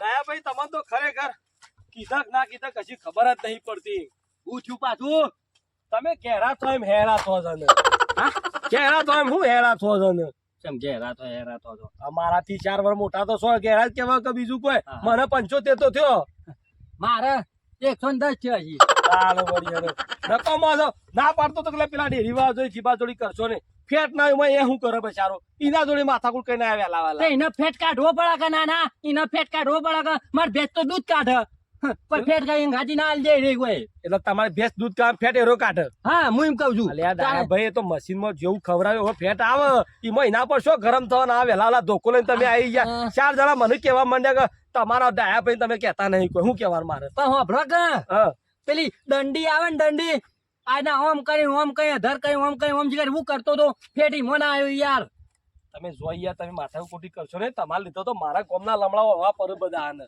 દયાભાઈ તમને તો ખરેખર કીધક ના કીધક કશી ખબર જ નહીં પડતી. હું છું પાછું તમે ઘેરા છો એમ હેરા છો જન. હા ઘેરા છો એમ હું હેરા છો જન. કેમ ઘેરા તો હેરા તો અમારાથી 4 વર્ષ મોટા તો છો ઘેરા જ કેવા કે બીજું કોઈ. મને 75 તો થયો. મારે 110 છે હજી. ચાલો વળી હવે નકોમો છો ના પાડતો તો પેલા ડેરી વાળા જોઈ જીબા જોડી કરશો ને ફેટ ના એમાં એ શું કરે બચારો ઈના જોડે માથાકૂટ કઈને આવ્યા લાવાલા એને ફેટ કાઢવો પડે કે ના એને ફેટ કાઢવો પડે કે માર ભેંસ તો દૂધ કાઢે પણ ફેટ કઈ ગાજી ના આલ જાય રે કોઈ. એટલે તમારે ભેંસ દૂધ કામ ફેટ એરો કાઢે. હા હું એમ કહું છું. અલ્યા દાદાભાઈ એ તો મશીનમાં જેવું ખવડાવ્યો હવે ફેટ આવે ઈ મહિના પર શું ગરમ થવાના આવે લાલા ધોકો લઈને તમે આવી ગયા 4 જણા મને કેવા માંડ્યા કે તમારા દાયાભાઈ તમે કહેતા નહીં કોઈ. શું કહેવાનું મારે પણ હોભળો કે પેલી દંડી આવે ને દંડી આના ઓમ કરી અધર કરી ઓમ કરી હું કરતો તો ફેટી મને આવ્યો યાર. તમે જોઈ યાર તમે માથા કોટી કરશો ને તમારે લીધો તો મારા કોમના લમડાઓ હવા પર બધા આને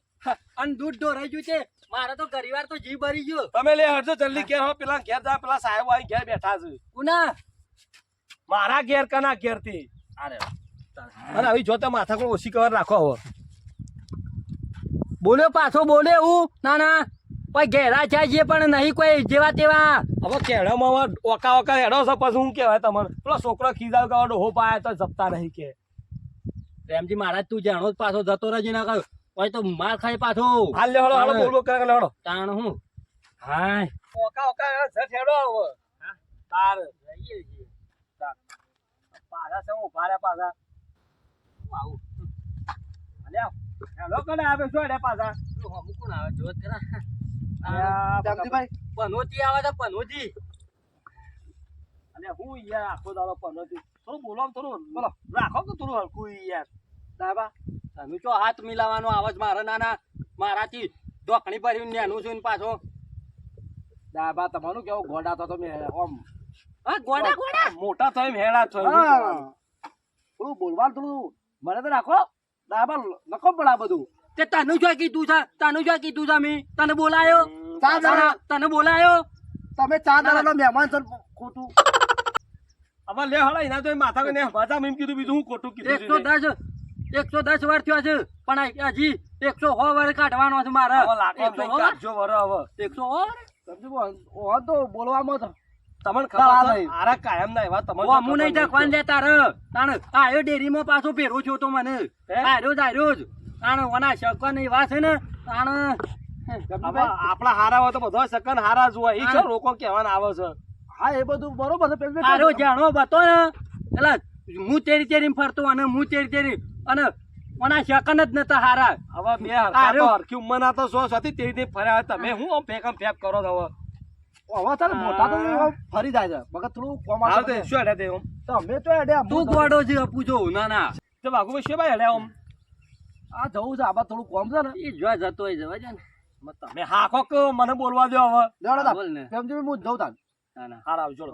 અને દૂધ ઢોરાઈ ગયું છે મારે તો ઘણીવાર તો જીવ ભરી ગયો. તમે લે હરજો જલ્દી ઘેર હો પેલા ઘેર જા પેલા સાહેબ આવી ઘેર બેઠા છે. કુના મારા ઘેર કના ઘેર થી અરે અને આવી જો તમે માથા કોણ ઓછી કવર રાખો હવે બોલ્યો પાછો બોલે હું ના કોઈ ઘેરા છે જે પણ નહીં કોઈ જેવા તેવા. હવે કેળામાં ઓકા હેડો છો પછી શું કહેવાય તમારે પેલો છોકરો ખીજાવ કે ડોહો પાયા તો જપતા નહીં કે પ્રેમજી મહારાજ તું જાણો જ પાછો જતો રહેજે ના કહ્યું હોય તો માર ખાય પાછો. હાલ લે હળો હળો બોલ બોલ કરે હળો તાણ હું હાય ઓકા જટ હેડો હવે તાર જઈએ છીએ પાછા છે ઉભા રહ્યા પાછા હું આવું અલ્યા હેડો કને આવે શું હેડે પાછા હમું કોણ આવે જોત કરા જગદીભાઈ પનોતી આવે છે પનોતી. અને હું યાર આખો દાડો પનોતી થોડું બોલો થોડું બોલો રાખો કે થોડું હલકું યાર દાબા તમે તો હાથ મિલાવાનો આવાજ મારે નાના મારાથી ઢોકણી ભરીને નેનું છું ને પાછો. દાબા તમારું કેવું ગોડા તો તમે ઓમ હા ગોડા મોટા થયો એમ હેડા છો થોડું બોલવાનું થોડું મને તો રાખો દાબા નકો પડે આ બધું. તે તને જો કીધું છે મેં તને બોલાયો તને બોલાયો તમે 4 દાડાનો મહેમાન છો ખોટું. હવે લે હળા એના તો માથા કને મજા એમ કીધું બીજું હું ખોટું કીધું 110 વાર થયો છે પણ હજી 100 વાર કાઢવાનો છે મારે. હવે લાખો કાઢજો વરો હવે 100 સમજો ઓ તો બોલવામાં તો તમને ખબર છે આરા કાયમ ના એવા તમને હું નહીં ઢકવાન લે તારે તાણ આયો ડેરીમાં પાછો ફેરો છો તો મને આર્યો જ તાણ ઓના શકન એવા છે ને તાણ આપડા હારા હોય તો બધા સકન હારા જ હોય એ છે લોકો કહેવાના આવે છે. હા એ બધું બરોબર છે પેલું આર્યો જાણો બતો ને એટલે હું તેરી ફરતો અને હું તેરી અને ઓના શકન જ નતા હારા. હવે બે હરખી ઉંમરના તો સો હતી તે ફર્યા તમે હું આમ ફેકમ ફેક કરો છો હવે તારે મોટા તો ફરી જાય છે મગર થોડું કોમ હવે શું હેડે તે આમ તમે તો હેડે તું ગોડો છે પૂછો ના તો બાગુભાઈ શું ભાઈ હેડે આમ આ જવું છે આમાં થોડું કોમ છે ને એ જોવા જતો હોય જવા જાય ને તમે હાખો કે મને બોલવા દો હવે લેવડો બોલ ને કેમ હું જઉં તાન ના હારા આવજો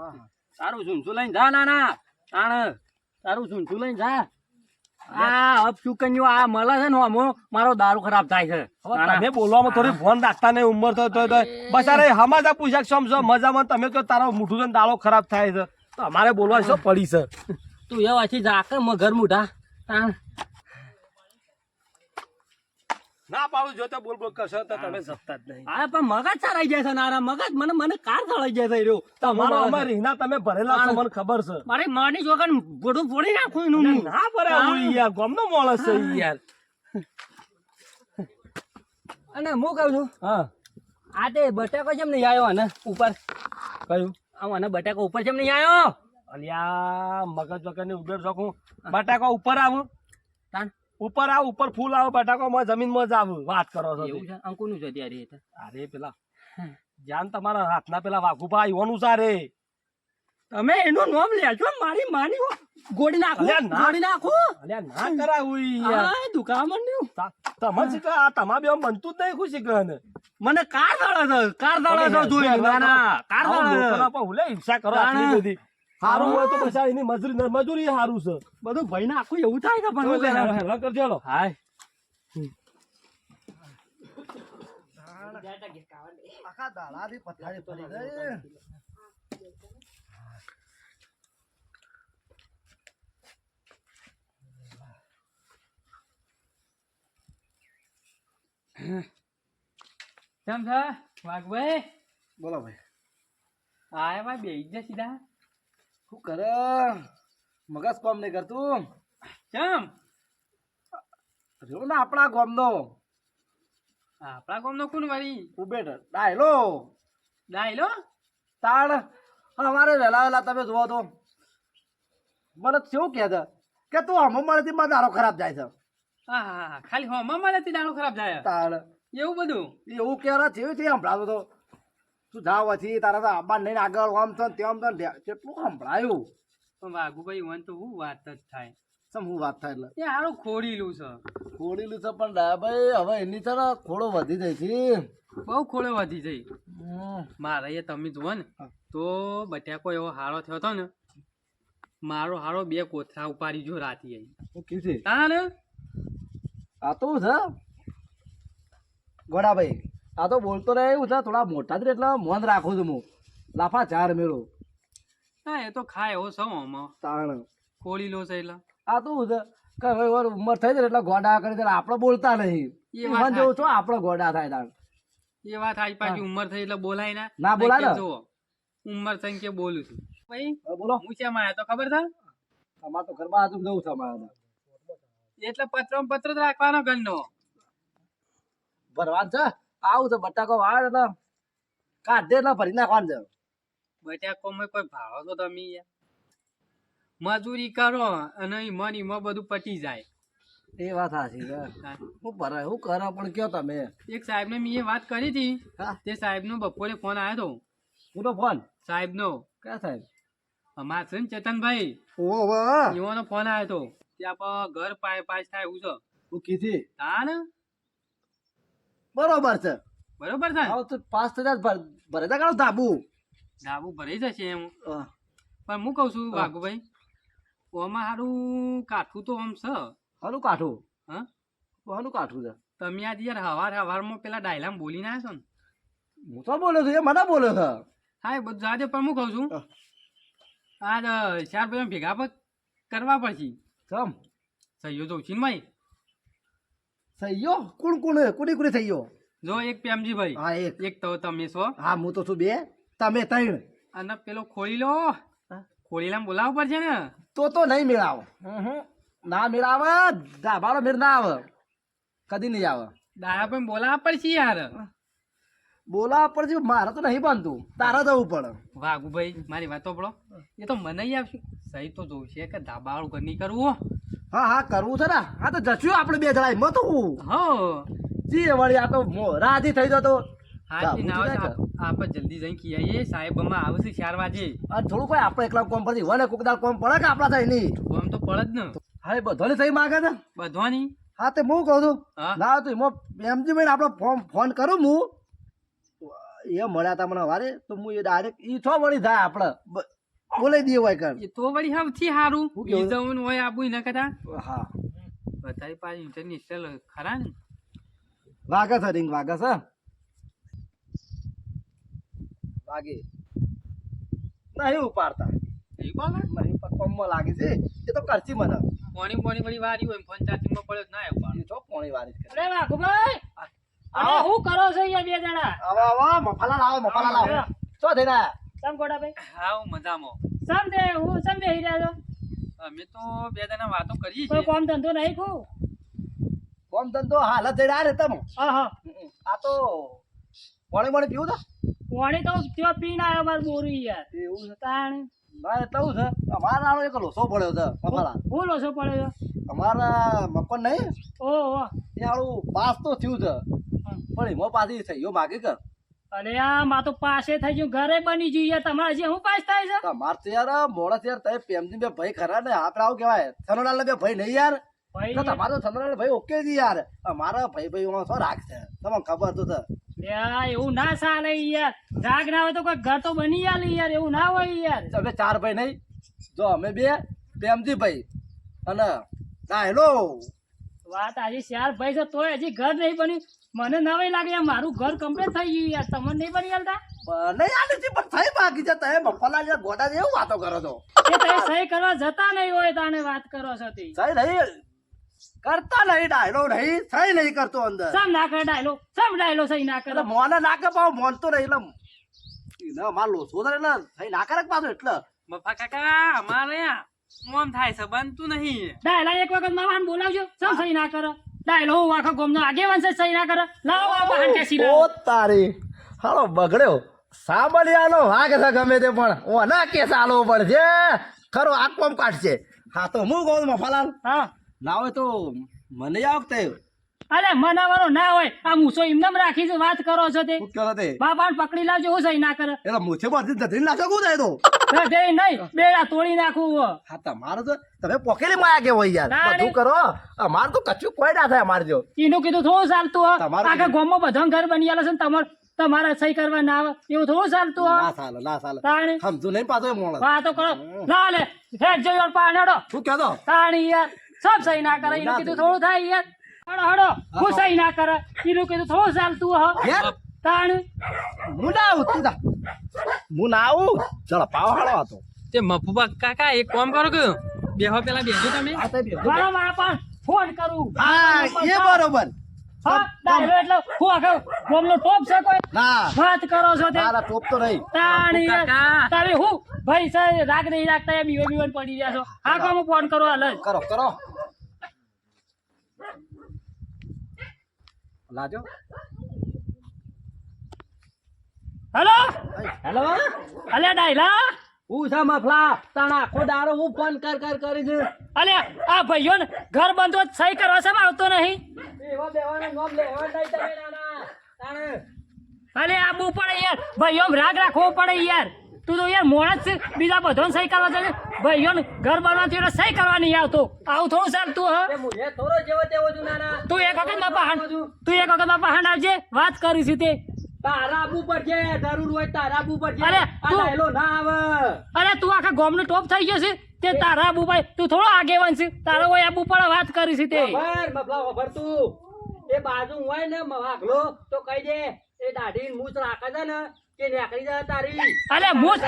તારું સુનસું લઈને જા ના તાણ તારું સુનસું લઈને જા. આ અબ સુકન્યો આ મળે છે ને આમો મારો દારૂ ખરાબ થાય છે. તમે બોલવામાં થોડી ફોન રાખતા નહીં ઉંમર તો બસ અરે હમાજા પૂછ્યા સમજો મજામાં તમે તો તારો મૂઠું છે દાડો ખરાબ થાય છે તો અમારે બોલવા શું પડી છે. તું એ વાંચી જા કે મગર મુઢા તાણ ના પાડું જો તો બોલ બોલ કરશો તો તમે જપતા જ નહીં. હા પણ મગજ ચડાઈ જાય છે નારા મગજ મને કાર ચડાઈ જાય છે રહ્યો તમારો અમારે રીના તમે ભરેલા છો મને ખબર છે. મારે માની છોકર ગોડું ફોડી નાખું એનું ના ભરે યાર ગમનો માણસ છે યાર. અને હું કહું છું હા આ તે બટાકો કેમ નહીં આવ્યો ને ઉપર કયું મને બટાકો ઉપર કેમ નહીં આવ્યો અલ્યા મગજ વગર ની ઉડેર શકું બટાકો ઉપર આવું તાણ ઉપર આવ ઉપર ફૂલ આવો બટાકો માં જમીન માં જ આવું વાત કરો છો એવું છે અંકુનું છે ત્યારે અરે પેલા જાન તમારા હાથના પેલા વાઘુભા આવ્યોનું સારે તમે એનું નામ લેજો મારી માની ગોળી નાખો અલ્યા ના કરાવું યાર દુકાન તમે શીખે આ તમા બે બનતું જ નહીં ખુશ શીખે ને મને કાર દાડા જોઈ ના કાર દાડા હુલે હિંસા કરો આટલી બધી સારું હોય તો પછી એની મજૂરી સારું છે બધું ભાઈ નાખું એવું થાય કે પણ કરજો હાય આખા દાડાથી પથારી પડી ગઈ. કેમ છે વાઘભાઈ? બોલો ભાઈ. આયા ભાઈ બેહી જા સીધા. શું કરે? મગજ કામ નહીં કરતું. કેમ? રહ્યો ને આપણા ગામનો આપણા ગામનો કોણ વળી? ઉબેટ ડાયલો ડાયલો? તાણ અમારે વહેલા વહેલા તમે જોવો તો મને કેવું કહે છે કે તું હમ મળેથી મારો દારો ખરાબ જાય છે. હા ખાલી હોમાં મળેથી દાણો ખરાબ થાય તાણ એવું બધું? એવું કહેવા જેવું છે સંભળાતો તો તું જાવ પછી તારા તો આબાન નહીં આગળ આમ છે તેમ છે કેટલું સંભળાયું. પણ વાઘુભાઈ વન તો હું વાત જ થાય. સમ હું વાત થાય એટલે એ હારું ખોડીલું છે. ખોડેલું છે પણ ભાઈ હવે એની છે ને ખોડો વધી જાય છે. બહુ ખોળો વધી જઈ. હમ. મારે એ તમે જુઓ ને તો બટાકો એવો હારો થયો હતો ને મારો હારો 2 કોથળા ઉપાડી જો રાતી આવી. શું કીધું છે? તાને આ તો છે ગોડાભાઈ આ તો બોલતો રહે એવું છે થોડા મોટા જ એટલે મન રાખું છું હું લાફા ચાર મેળો હા એ તો ખાય એવો સૌ આમાં તાણ ખોળી લો છે એટલે આ તો શું છે કે ભાઈ વાર ઉંમર થઈ જાય એટલે ગોડા કરી દે આપણે બોલતા નહીં એ વાત મને જેવું છો આપણે ગોડા થાય તાણ એ વાત આજ પાછી ઉંમર થઈ એટલે બોલાય ના ના બોલાય ને. જો ઉંમર થઈ કે બોલું છું ભાઈ. હવે બોલો હું શેમાં આવ્યો તો ખબર છે? અમારે તો ઘરમાં આજુ જવું છે અમારે એટલે પત્ર જ રાખવાનો ઘરનો. ભરવાનું છે આવું છે બટાકો વાળ એટલે કાઢ દે એટલે ભરી નાખવાનું છે. બટાકોમાં કોઈ ભાવ તો તમે યાર મજૂરી કરો અને ઈમાં બધું પટી જાય. એ વાત સાચી છે. શું ભરે શું કરે પણ કયો તમે. એક સાહેબ ને મેં એ વાત કરી હતી હા તે સાહેબ નો બપોરે ફોન આવ્યો હતો. હું તો ફોન સાહેબ નો ક્યાં સાહેબ અમારા છે ને ચેતનભાઈ ઓહો એવાનો ફોન આવ્યો હતો ત્યાં ઘર પાસ થાય એવું છે. હું કીધી હા ને બરોબર છે. બરોબર છે. આવ તો 5000 ભરે તા કાઢો ધાબુ. ધાબુ ભરાઈ જશે એમ. હા. પણ હું કઉ છું વાઘુભાઈ ઓમાં સારું કાઠું તો આમ છે. હાલું કાઠું હા હાલું કાઠું છે. તમે આજે યાર હવારમાં પેલા ડાયલામાં બોલીને આવ્યા છો ને. હું તો બોલ્યો છું એ મને બોલ્યો છે. હા એ બધું જાજે પણ હું કઉ છું હા. આજ 4 ભાઈ ભેગા પણ કરવા પડશે. સમ સહીઓ જોઉં છું ને ભાઈ. સહીયો કોણ કોની કોની સહીયો. જો એક પ્રેમજીભાઈ હા એક એક તો તમે છો હા હું તો છું 2 તમે 3 અને પેલો ખોલી લો હા. ખોલીલામાં બોલાવવું પડશે ને. તો નહીં મેળાવો ના મેળાવે ધાબાનો મેળ ના આવે કદી નહીં આવે. દાયા પણ બોલાવવા પડશે યાર. બોલા પર મારે તો નહીં બનતું તારે જવું પડે. વાઘુભાઈ મારી વાત સાંભળો એ તો મને આવશે સહી તો જોઉં છે કે ધાબાવાળું ઘર નહીં કરવું. હા હા કરવું છે ને. હા તો જશું આપણે 2 જણા એમાં તો હું હો જી વળી આ તો રાજી થઈ જતો. હાથી ના આવે તો આપણે જલ્દી જઈને ખીયાઈએ સાહેબ અમે આવશે 4 વાગે. અને થોડું કોઈ આપણે એકલા કોમ પડતી હોય ને કોકદાર કોમ પડે કે આપણા થાય નહીં. આમ તો પડે જ ને હા એ બધાને સહી માગે છે. બધવાની. હા તે હું કહું છું હા ના તો એમાં એમજી ભાઈ આપણે ફોન કરું હું એ મળ્યા હતા મને વારે તો હું એ ડાયરેક્ટ ઈ છો વળી થાય આપણે બોલાઈ દઈએ હોય કર. એ તો વળી સૌથી સારું શું કહેવું? જવાનું હોય આબુ ન કહેતા હા બધારી પાસે ઇન્ટરનેશનલ ખરા ને. વાગે છે રિંગ વાગે છે વાગે નહીં ઉપાડતા નહીં બોલે નહીં કોમમાં લાગે છે એ તો કરતી મને પોણી વળી વારી હોય ફોન ચાર્જિંગમાં પડ્યો જ ના આવ્યો. એ તો પોણી વારી જ કરે. અરે વાઘુભાઈ આવો. અરે હું કરો છો અહીંયા 2 જણા? આવો મફાલા લાવો મફાલા લાવો શું થઈને આયા? સમ ગોડાભાઈ હા હું મજામાં. સમ બેહી રહ્યા છો? અમે તો 2 જણા વાતો કરીએ કોઈ છીએ. કામ ધંધો નહીં ખું? કોમ ધંધો હાલત જઈને આયા ને તમે હા આ તો પાણી પીવું છે પાણી તો ત્યાં પીને આવ્યો માર બોરી યાર. એવું છે તાણ ના એટલે એવું છે અમારા આનો એક લોસો પડ્યો છે મફાલા હું લોસો પડ્યો છો? અમારા મકાન નહીં ઓહો એ આળું પાસ તો થયું છે પણ એમાં પાછી સહીઓ માગી કર. અરે આ માં તો પાસે થઈ ગયું ઘરે બની ગયું યાર. તમારે હજી હું પાસ થાય છે? તમારે તો યાર મોડા યાર તમે પ્રેમજી બે ભાઈ ખરા ને આપણે આવું કહેવાય સનોલાલ બે ભાઈ નહીં યાર. ભાઈ તો તમારે તો સનોલાલ ભાઈ ઓકે જ યાર અમારા ભાઈ શું રાખશે તમને ખબર તો છે. યાર એવું ના ચાલે યાર. રાગ ના હોય તો કોઈ ઘર તો બની આલે યાર. એવું ના હોય યાર. અમે 4 ભાઈ નહીં જો અમે 2 પ્રેમજી ભાઈ અને હેલો વાત આજે 4 ભાઈ છે તોય હજી ઘર નહીં બન્યું. મને નવાઈ લાગે યાર. મારું ઘર કમ્પ્લીટ થઈ ગયું યાર. તમને નહીં બની આલતા? નહીં આલે છે પણ થઈ બાકી છે તમે મફલા જે ગોડા જેવું વાતો કરો છો. એ તમે સહી કરવા જતા નહીં હોય તાણે વાત કરો છો તે. સહી નહીં કરતા નહીં ડાયલો નહીં સહી નહીં કરતો અંદર સમ ના કરે ડાયલો સહી ના કરે એટલે મોને નાકે પાવ મોનતો નહીં એટલે એને માર લોસો થાય એટલે સહી ના કરે પાછો એટલે મફા કાકા અમારે મોમ થાય છે બનતું નહીં. ડાયલા એક વખત મારા વાહન બોલાવજો સમ સહી ના કરે ડાયલો હું આખો ગોમનો આગેવાન છે સહી ના કરે લાવો આ વાહન કેસી ઓ તારી હાલો બગડ્યો સાબલિયાનો વાઘ છે ગમે તે પણ ઓના કેસ આલો પડશે ખરો આકમ કાઢશે હા તો હું કહું મફાલાલ હા ના હોય તો મને આવતે અરે મનાવાનો ના હોય આ મૂસો એમનેમ રાખી છે વાત કરો છો તે શું કહો તે બાપાને પકડી લાવજો હું સહી ના કરે એટલે મૂછે બધી જતી ના શકું થાય તો દે નહીં બેડા તોડી નાખું હો. હા તમારે તો તમે પોકેલી માયા કે હોય યાર ના, બધું કરો અમારે તો કચ્છું કોઈ ના થાય અમારે જો એનું કીધું થોડું ચાલતું હો તમારું આખા ગામમાં બધા ઘર બની આલે છે ને તમારે સહી કરવા ના આવે એવું થોડું ચાલતું હો ના ચાલે ના ચાલે તાણે સમજુ નહીં પાછો એ મોણસ વાતો કરો ના લે હેડ જોઈ પાડો શું કહેતો તાણી યાર સબ સહી ના કરે એનું કીધું થોડું થાય યાર હડો હું સહી ના કરે એનું કીધું થોડું ચાલતું હો યાર તાણ હું ના આવું તું તા હું ના આવું ચલો પાવ હાલો હતો તે મફુબા કાકા એક કામ કરો કે બેહો પેલા બેહજો તમે. આ તો બેઠો. મારા પણ ફોન કરું હા એ બરોબર હા ડાયરો એટલે હું આખો ગામનો ટોપ છે કોઈ ના વાત કરો છો તે તારા ટોપ તો નહીં તાણી યાર કાકા. તારે હું ભાઈ સાહેબ રાગ નહીં રાખતા એમ બીવન પડી રહ્યા છો આ કામ ફોન કરો હાલ જ. કરો કરો લાજો હેલો હેલો અલ્યા ડાયલા હું છે મફલા તાણા આખો દારો હું ફોન કર કરી છે. અલ્યા આ ભાઈઓ ને ઘર બંધો સહી કરવા છે આવતો નહીં બેહો બેવાનો નોમ લેવા નહીં તમે નાના તાણે અલે આ બહુ પડે યાર ભાઈઓ રાગ રાખવો પડે યાર તું તો યાર મોણા જ છે બીજા બધો સહી કરવા છે ભાઈઓ ને ઘર બનવાથી એટલે સહી કરવા નહીં આવતો આવું થોડું ચાલતું હ તે મુજે થોડો જેવો તેવો છું નાના. તું એક વખત માં પહાણ આવજે વાત કરીશું તે તારા આબુ પડશે જરૂર હોય તારા આબુ પડશે. અરે, આ તું- ડાયલો ના આવે. અરે તું આખા ગામનો ટોપ થઈ ગયો છે તે તારા આબુ ભાઈ તું થોડો આગેવાન છે તારા હોય આબુ પણ વાત કરીશું તે ખબર મફલા ખબર તું એ બાજુ હોય ને વાઘલો તો કહી દે એ દાઢી મૂછ રાખે છે ને કે નીકળી જાય તારી. અલે મૂછ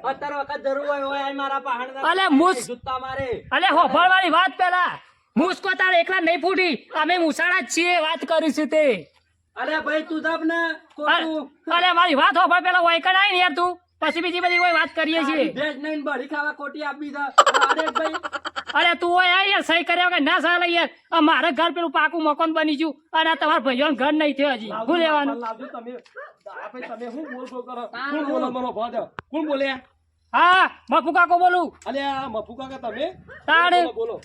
અત્યારે વખત જરૂર હોય મારા પહાડ અલે મૂછ જૂતા મારે. અલે હોફળવાળી વાત પેલા મુસ્કો તારે એકલા નહીં ફૂટી અમે મુસાડા જ છીએ વાત કરીશું તે અરે ભાઈ તું જબ ને ખોટું. અરે મારી વાત હોફળ પેલા વાયકણ આય ને યાર તું પછી બીજી બધી કોઈ વાત કરીએ છીએ ભેજ નહીં બળી ખાવા ખોટી આપી દે. અરે ભાઈ અરે તું હોય આ યાર સહી કર્યા વગર ના ચાલે યાર આ મારે ઘર પેલું પાકું મકાન બની ગયું અને આ તમારા ભાઈઓનું ઘર નહીં થયું હજી શું લેવાનું લાવજો તમે આ ભાઈ તમે શું બોલશો કરો કોણ બોલો મને ભાજો કોણ બોલે હા મફુ કાકો બોલું અલે આ મફુ કાકા તમે તાણે બોલો, બોલો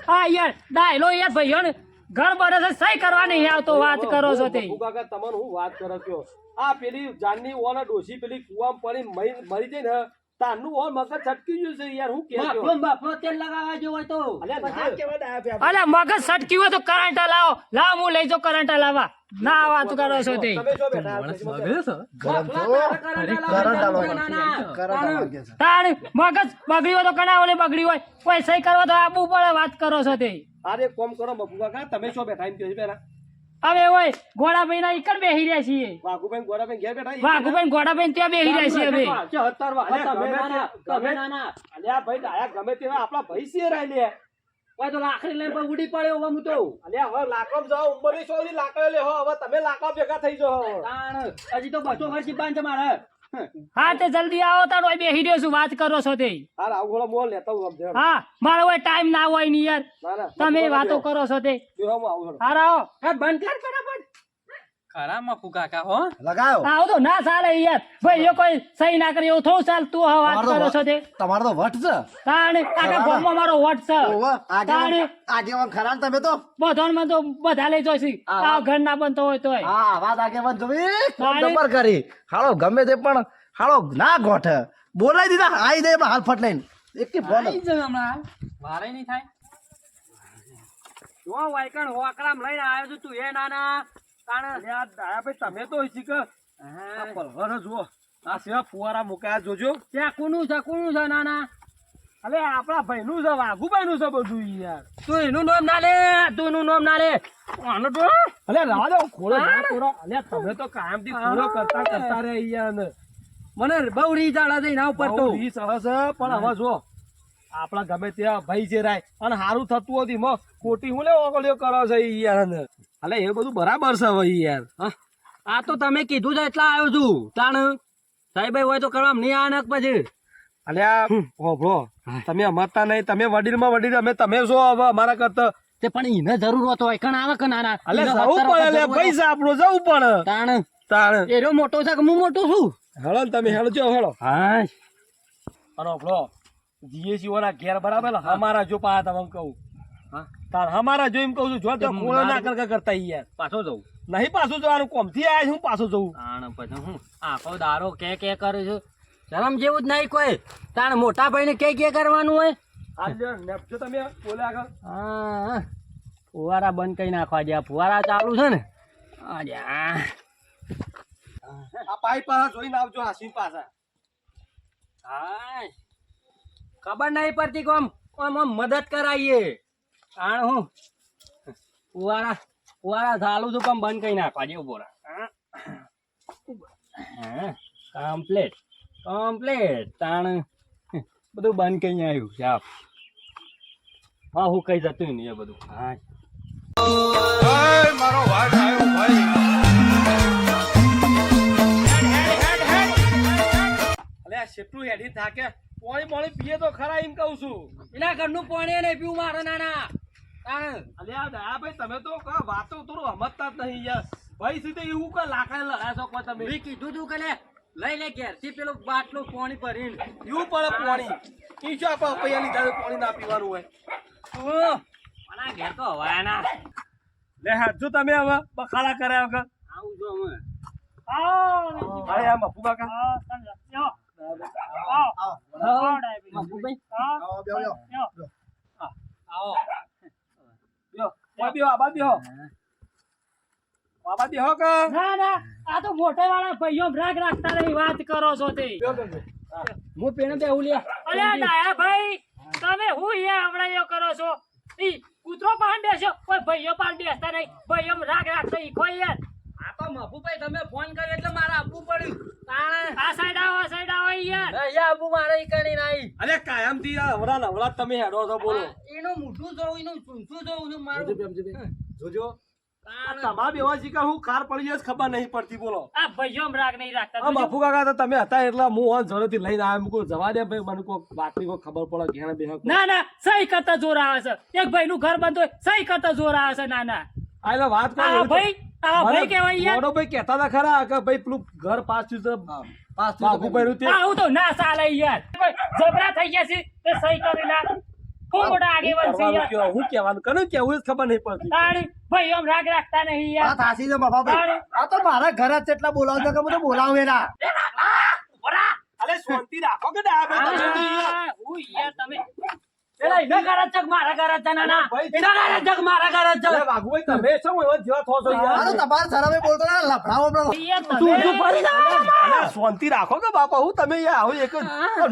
હા યાર ડાયલો યાર ભાઈઓને ઘર બને છે સહી કરવા નહીં આવતો વાત કરો છો તે મફુ કાકા તમને હું વાત કરો છો આ પેલી જાનની ઓના ડોસી પેલી કુવામાં પડી મરી જઈ ને તારનું ઓર મગજ છટકી ગયું છે યાર હું બાપરો કહેતો બાપરો તેલ લગાવવા જેવો હોય તો અલે ના કેવા ડાયા અલે મગજ સટકી હોય તો કરંટ લાવો લાવ હું લઈ જાઉં કરંટ લાવવા ના વાત કરો છો તે તમે જો બેઠા ગરમ છો કરંટ તાણે. વાગે છે તાણ મગજ બગડી હોય તો કણા ઓલે બગડી હોય કોઈ સહી કરવા તો આબુ પડે વાત કરો છો તે અરે કોમ કરો મફુ કાકા તમે શું બેઠા એમ કહો છો પેલા હવે હોય ગોળાભાઈ ના એકર બેહી રહ્યા છીએ વાઘુભાઈ ગોડાભાઈ ઘેર બેઠા વાઘુભાઈ ગોળાભાઈ ત્યાં બેહી રહ્યા છીએ હવે તમે નાના, તમે નાના. અલ્યા ભાઈ ડાયા ગમે તેવા આપણા ભાઈ છે રાય ઓય તો લાકડી લઈને પણ ઉડી પડ્યો હવે હું તો અલ્યા હવે લાકડો જાઓ ઉંમરની સોની લાકડો લે હો હવે તમે લાકડા ભેગા થઈ જાઓ તાણ. હજી તો 200 વર્ષ બાંધ છે મારે. હા તે જલ્દી આવો તાર હોય બેહી રહ્યો છું વાત કરો છો તે હાલ આવું ઘોડો મોલ લેતા હું સમજે હા મારો હોય ટાઈમ ના હોય ની યાર ના ના તમે વાતો કરો છો તે જો હું આવું ઘોડો હારા આવો હા બંધ કર ફટાફટ. ખરા મફુ કાકા હો લગાયો આવો તો ના ચાલે યાર ભાઈ એ કોઈ સહી ના કરે એવું થોડું ચાલતું હવે વાત કરો છો તે તમારો તો વટ છે તાણે આખા ગામમાં મારો વોટ છે ઓવા, તાણે આગેવાન ખરા ને તમે તો બધામાં તો બધા લઈ જોઈશી આ ઘર ના બનતો હોય તોય હા વાત આગેવાન જોવી તાણે. જબર કરી હાલો ગમે તે પણ હાલો ના ગોઠે બોલાઈ દીધા આઈ દે પણ હાલ ફટ લઈને એક ફોન આઈ જાવ હમણાં. વારે નહીં થાય. જો વાયકણ હોકરામ લઈને આવ્યો છું તું એ નાના તાણે અલ્યા ડાયા ભાઈ તમે તો શીખ આ પલવર જુઓ આ સેવા ફુવારા મુકાયા જોજો ત્યાં કોનું છે નાના? અલે આપણા ભાઈનું છે વાઘુભાઈનું છે બધું યાર તું એનું નામ ના લે, તું એનું નામ ના લે. આનો તો અલે રાજો ખોડો ના ખોડો અલ્યા તમે તો કાયમથી ખોડો કરતા રે યાર ને મને બહુ રીઝ આડા છે એના ઉપર તો. બહુ રીસ આવે છે પણ હવે જો આપણા ગમે ત્યાં ભાઈ છે રાય અને સારું થતું હતું એમાં ખોટી હું લે ઓગળ્યો કરો છો ઈ યાર ને અલે એ બધું બરાબર છે હવે ઈ યાર હા? આ તો તમે કીધું છે એટલા આવ્યો છું તાણ સાહેબ હોય તો કરવા નહીં આ નક પછી અલ્યા હોભળો તમે સમજતા નહીં તમે વડીલમાં વડીલ અમે તમે શું હવે અમારા કરતા તે પણ એને જરૂર હોતો હોય કણ આવે કે નાના અલે જવું પડે અલે પૈસા આપણું જવું પડે તાણ તાણ એરો મોટો છે કે હું મોટો છું હેળો ને તમે હેળજો હેળો હા અને હોભળો જીએસી ના ઘેર બરાબર અમારા જો પા તમે કહું હા તાર અમારા જો એમ કહું છું જો તો ખૂણો ના કરતા ઈ યાર પાછો જવું નહીં પાછું જવાનું કોમથી આયા હું પાછું જવું તાણ પછી હું આખો દારો કે કરે છે શરમ જેવું જ નહીં કોઈ તાણ મોટા ભાઈને કે કરવાનું હોય આજે નેપજો તમે બોલે આગળ હા ફુવારા બંધ કરી નાખવા જ્યાં ફુવારા ચાલુ છે ને આ આ પાઇપ પાછા જોઈને આવજો હાસી પાછા હા ખબર નહીં પડતી કોમ કોમ મદદ કરાવીએ કારણ હું ફુવારા ચાલુ છું પણ બંધ કરી નાખવા જેવું બોરા કમ્પ્લેટ તાણ બધું બંધ કરી આવ્યું સાપ હા હું કઈ જતું નહીં એ બધું હા અલે આ કેટલું હેડી થાકે પાણી પીએ તો ખરા એમ કહું છું એના ઘરનું પાણી નહીં પીવું મારે નાના અલે આ દયા ભાઈ તમે તો વાતો થોડું સમજતા જ નહીં યાર ભાઈ સીધે એવું કે લાકડા લડા શકો તમે મેં કીધું તું કે લઈ લે ઘેરથી પેલું બાટલું પાણી ભરીને એવું પડે પાણી ઈ શું આપણે પૈયા લીધા પાણી ના પીવાનું હોય મારા ઘેર તો હવાયા ના લે હાજો તમે હવે બખાડા કર્યા વગર આવું જો અમે અરે આ મફુ કાકા મફુભાઈ આવો બેહો આવો બેહો ઓય બેહો આબા બેહો આબા બેહો કે ના ના આ તો મોટા વાળા ભાઈઓ રાગ રાખતા નહીં વાત કરો છો તે હું પેણે બેહું લ્યા અલે ડાયા ભાઈ તમે હું અહીંયા હમણાં યો કરો છો ઈ કૂતરો પાન બેસ્યો કોઈ ભાઈઓ પાન બેસતા નહીં ભાઈઓ રાગ રાખતા ઈ કોઈ યાર આ તો મફુભાઈ તમે ફોન કર્યો એટલે મારે આપવું પડ્યું તાણે આ સાઈડ આવો યાર અહીંયા આપવું મારે ઈ કરી નાઈ અરે કાયમ થી હવડા તમે હેડો છો બોલો એનું મોઢું જોવું એનું ચૂંચું જોવું છે મારું જોજો તાણે તમારા બેવા શીખા હું ખાર પડી જાય ખબર નહીં પડતી બોલો આ ભાઈઓ રાગ નહીં રાખતા આ બાપુ કાકા તો તમે હતા એટલે હું જોડેથી લઈને આવ્યો મૂકો જવા દે ભાઈ મને કોઈ બાટલી કોઈ ખબર પડે ઘેણા બે ના ના સહી કરતા જોર આવે છે એક ભાઈ નું ઘર બંધ હોય સહી કરતા જોર આવે છે ના ના આ એટલે વાત આ ભાઈ કહેવાય યાર મોટો ભાઈ કહેતા હતા ખરા કે ભાઈ પેલું ઘર પાસ થયું છે બાપુ ભાઈ તે આવું તો ના ચાલે યાર જબરા થઈ ગયા છે તે સહી કરી ના ખૂબ મોટા આગેવાન છે યાર હું કહેવાનું કનું કેવું જ ખબર નહીં પડતી તાણી ભાઈ આમ રાગ રાખતા નહીં આ યાર થાસી છે બાપા આ તો મારા ઘર જ એટલા બોલાવજો કે બધું બોલાવે ના અરે શાંતિ રાખો કે ના ભાઈ તમે તો યાર. હું યાર તમે એલા એના ઘર જ જગ મારા ઘર જ નાના એના ઘર જ જગ મારા ઘર જ અરે જગ વાઘુભાઈ તમે શું એવા જેવા થો છો આ યાર તો તમારા સરાવે બોલતો ના લફડાવો આપણો યાર તું તમે શું ફરી જા અરે શાંતિ રાખો કે બાપા હું તમે યાર આવું એક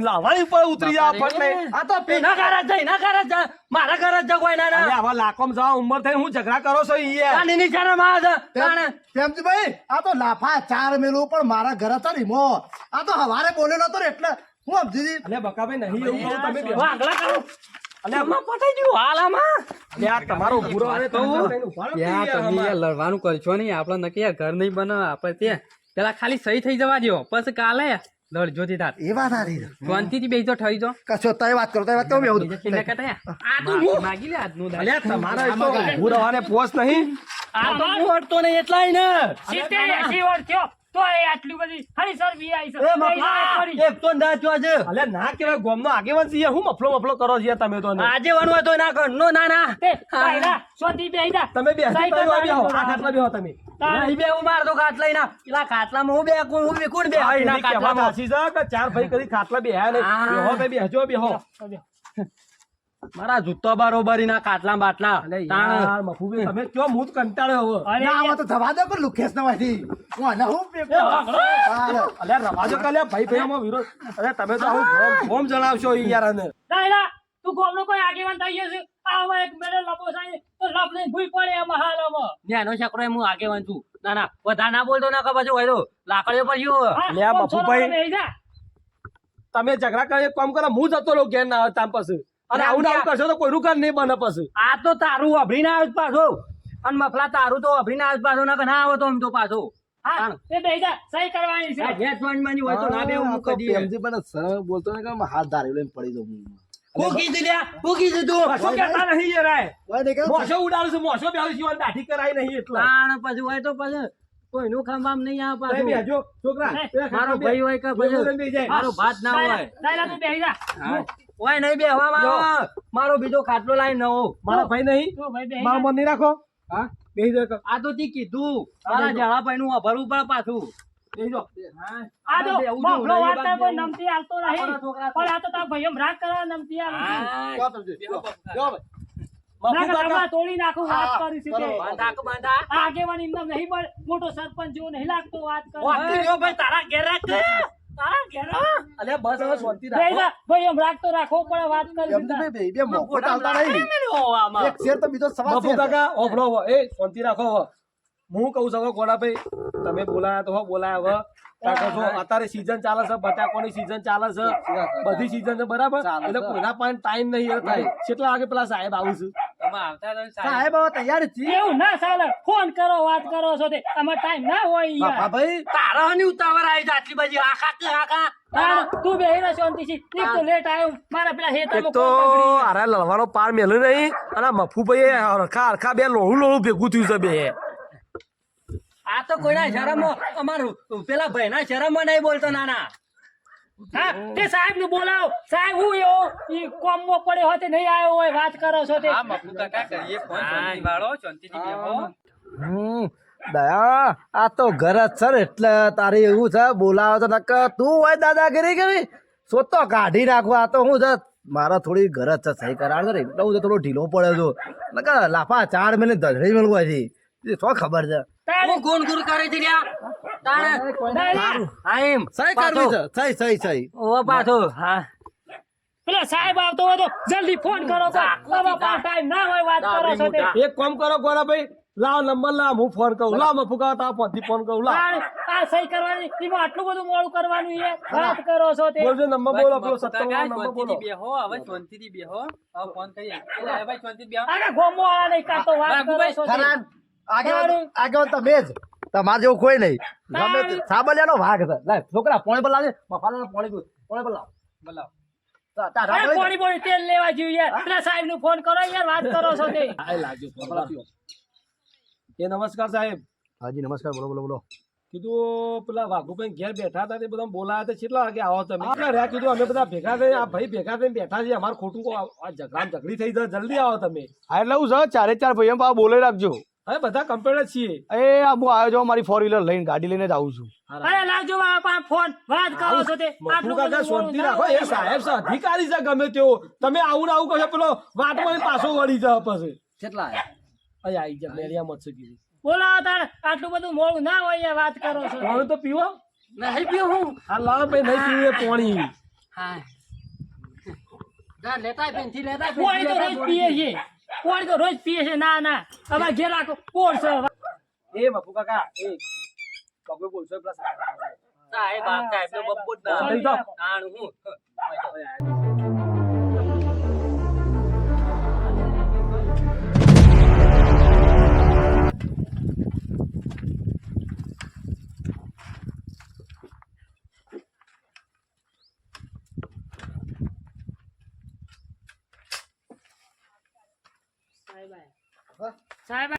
લાવાણી ઉપર ઉતરી જાવ ફટ લઈ આ તો એના ઘર જ એના ઘર જ મારા ઘર જ જગ હોય અરે નાના આવા લાખોમાં જવા ઉંમર થઈ હું ઝઘડા કરો છો ઈ યાર આની શરમ આવે છે તાણે ભાઈ આ તો લાફા ચાર મેલું પણ મારા ઘર હતા ને મો આ તો હવારે બોલેલો હતો ને એટલે હું સમજી અલે બકાભાઈ નહીં એવું કહું તમે બે વાગલા કરું અલે આમાં પટાઈ ગયું હાલ આમાં અલે આ તમારો ભૂરો આવે તો લડવાનું કરશો નહીં આપડે નક્કી આ ઘર નહીં બનાવે આપડે ત્યાં પેલા ખાલી સહી થઈ જવા દો પછી કાલે લડજો થી તાર એ વાત સારી શાંતિ થી બેસજો થઈ જો કશો તય વાત કરો તય વાત કરો બેહું એટલે કહેતા આ તો માગી લે આજનું અલે તમારા તો ભૂરો આને પોસ નહીં આ તો હું અડતો નહીં એટલાય ને 70-80 વર્ષ થયો તો એ આટલી બધી હરી સર વી આવી છે એ મફા એક તો ના જો છે અલે ના કહેવાય ગોમનો આગેવાન છે યાર હું મફલો કરો છો યાર તમે તો ને. આજે વણવો તો ના ઘરનો નાના તે પહેલા સોધી બેહી જા તમે બે સહી બેહો કરવાની આ ખાટલા બેહો તમે નહીં બે હું મારતો ખાટલા ના પેલા ખાટલામાં હું બે કોણ બે આ એના એની કહેવા ખાટલામાં વાસી છે કે ચાર ભાઈ કરી ખાટલા બેહ્યા નહીં હા. બેહો ભાઈ બેહજો બેહો મારા જૂતો બરોબરી ના ખાટલા બાટલા અલે તાણ યાર મફુભાઈ તમે કયો મૂત કંટાળ્યો હવે અરે ના આવા તો જવા દો પણ લુખેશ ના વાથી હું આના હું અલે રવાજો કાલે ભાઈ ભાઈઓમાં વિરોધ અરે તમે તો આવું ગોમ જણાવશો ઈ યાર આને દાયલા તું ગોમનો કોઈ આગેવાન થઈ ગયો છે આમાં એક મેરે લપો સાઈ તો લપ લઈને ભૂઈ પડે એમાં હાલમાં નેનો છકરો હું આગેવાન છું ના ના વધારે ના બોલતો ના ખબર હોય તો લાકડીઓ પર શું હા, લે આ કોમ બફુભાઈ. છોડવા બેહી જા. તમે ઝઘડા કરે કામ કરો હું જતો રહું ઘેર ના આવે તામ પાસે અને આવું ને આવું કરશો તો કોઈનું ઘર નહીં બને પછી. આ તો તારું અભરીને આવ્યો પાછો અને મફલા તારું તો અભરીને આવ્યો પાછો ના ના આવો તો આમ તો પાછો હા તે બેહી જા સહી કરવાની છે વેચવાની હોય તો ના બે હું આખો કદી પ્રેમથી પણ સરળ બોલતો ને કે હાથ ધારી લઈને પડી જાઉં હું. હું કીધું લ્યા હું કીધું તું મોસો કહેતા નહીં એ રાય. કોઈ નહીં કે મોસો ઉડાડું છું, મોસો બેહું છું, અને દાઢી કરાઈ નહીં એટલે. તાણ પછી હોય તો પછી કોઈનું ખંભામ નહીં આવે તમે પાછું બેહજો, છોકરા. મારો ભાઈ હોય કે બેહજો, પછી બેહી જાય. મારો ભાત ના હોય સાયલા તું બેહી જા હોય નહીં બેહવામાં આવે. મારો બીજો ખાટલો લાવી નવો મારા ભાઈ નહીં, તું ભાઈ બેહી મારા જા મન નહીં રાખો. હા બેહી જાઓ, આ તો તી કીધું મારા જણા ભાઈ નું ભરવું પડે પાછું બેહી જાઓ. આ જો બેહવું મફલો નહીં, વાર્તા કોઈ બેહવું. નમતી હાલતો નહીં પણ આ તો તાર ભાઈઓ રાગ કરવા નમતી હાલતી હા. જાઓ તમે, જાઓ, જાઓ ભાઈ. ના મફુ કાકા, કાકા તોડી નાખું વાત કરી છે તે. બાંધા કે બાંધા આ આગેવાન એમને નહીં પણ મોટો સરપંચ જેવો નહીં લાગતો વાત કરે વાંચી લ્યો ભાઈ તારા ઘેર રાખ તારા ઘેર રાખ. અલ્યા બસ હવે શાંતિ બેહી રાખો. જા ભાઈઓ રાગ તો રાખવો પડે વાત કરી એમ તો બે બે મોકો ચાલતા નહીં. આમાં. એક શેર તો બીજો સવા મફુ શેર. કાકા ઓફળો હો. એ શાંતિ રાખો હો. હું કહું છું હવે ગોડાભાઈ, તમે બોલાયા તો હો, બોલાયા હવે. કાકા જો અત્યારે season ચાલે છે, બટાકોની season ચાલે છે, બધી season છે બરાબર, એટલે કોઈના પાસે time નહીં એ થાય. કેટલા વાગે પેલા સાહેબ આવું છું? તમે આવતા રહો સાહેબ. સાહેબ હવે તૈયાર જ છીએ. એવું ના ચાલે ફોન કરો વાત કરો છો તે આમાં ટાઈમ ના હોય યાર બાપાભાઈ તારા ની ઉતાવળ આવી છે આટલી બધી આખા કે આખા તાણ તું બેહી રહે શાંતિથી એક તો લેટ આવ્યો મારા પેલા હેતરમાં એક તો આરા લડવાનો પાર મેલ્યો નહીં, અને મફુભાઈએ હરખા હરખા બે લોહું લોહું ભેગું થયું છે બે. આ તો કોઈના શરમ અમારું પેલા ભાઈના શરમ નહીં બોલતો નાના હા તે સાહેબ નું બોલાવો સાહેબ હું એવો ઈ કોમમાં પડ્યો હોય તે નહીં આવ્યો હોય વાત કરો છો તે દયા આ તો ઘર જ છે ને એટલે તારે એવું છે બોલાવો તો નકર તું હોય દાદાગીરી કરી સોતો કાઢી નાખવા. આ તો હું છે મારા થોડી ઘર જ છે સહી કરાર છે ને એટલે હું તો થોડો ઢીલો પડે છું નકર લાફા 4 મહિને ધરી મેળવા છે એ શું ખબર છે. હું ગુણ ગુણ કરે છે લ્યા તારે હા એમ સહી કરવી છે સહી સહી સહી. ઓ પાછો હા પેલા સાહેબ આવતો હોય તો જલ્દી ફોન કરો ટાઈમ ના હોય વાત કરો છો તે એક કામ કરો ગોડાભાઈ, લાવ નંબર લાવ, હું ફોન કરું. લાવ મફુ કાકા તારા ફોનથી ફોન કરું. લાવ તાણ આ સહી કરવાની એમાં આટલું બધું મોડું કરવાનું છે વાત કરો છો તે બોલજો નંબર બોલો, પેલો 57 નંબર બોલો. આગળ ગોમો વાળા નહીં કાતો વાત કરો છો તે. ખરા આગળ તમે જ તમારે જેવું કોઈ નહીં. ગમે તે સાબલિયાનો ભાગ છે. લાય છોકરા પોણી પર લાવજે. મફાલાનો પોણી પર લાવ. અરે પોણી પોણી તેલ લેવા જોઈએ યાર પેલા સાહેબ નું ફોન કરો યાર વાત કરો છો તે આય લાગ્યો ફોન. એ નમસ્કાર સાહેબ. હાજી નમસ્કાર. બોલો બોલો બોલો. કીધું પેલા વાઘુભાઈ ઘેર બેઠા હતા તે બધા બોલાયા હતા, કેટલા વાગે આવો તમે? કેટલા રહ્યા? કીધું અમે બધા ભેગા થઈને આ ભાઈ ભેગા થઈને બેઠા છીએ, અમારે ખોટું આ ઝઘડી થઈ જાય, જલ્દી આવો તમે. હા એટલે હું છે 4 ભાઈઓ પાસે બોલાવી રાખજો. હવે બધા કમ્પ્લીટ જ છીએ. એ આ હું આવ્યો છું મારી 4 વ્હીલર લઈને ગાડી લઈને જ આવું છું. અરે લાવજો બાપા ફોન વાત કરો છો તે મફુ આટલું કાકા બધું શાંતિ મોડું રાખો, ના એ હોય. સાહેબ છે, અધિકારી છે, ગમે તેવો. તમે આવું ને આવું કહો છો, પેલો વાતમાં પાછો વળી જાય પછી. કેટલા અહીંયા આવી જાય મેરિયા મત કીધું. બોલાવો તારે આટલું બધું મોડું ના હોય યાર વાત કરો છો તે. પાણી તો પીવો. નહીં પીવું હું હા લાવ ભાઈ, નહીં પીવું એ પાણી. હા લેતા પેન્થી લેતા પોણી તો રોજ પીએ છે પોણી તો રોજ પીએ છે ના ના અમારે ઘેર રાખો કોણ છે એ મફુ કાકા એ કબે બોલશો પેલા સાહેબ. સાહેબ આપ સાહેબ નો બબ્બુ જ ના લઈ જાઓ. તાણ હું સાહેબ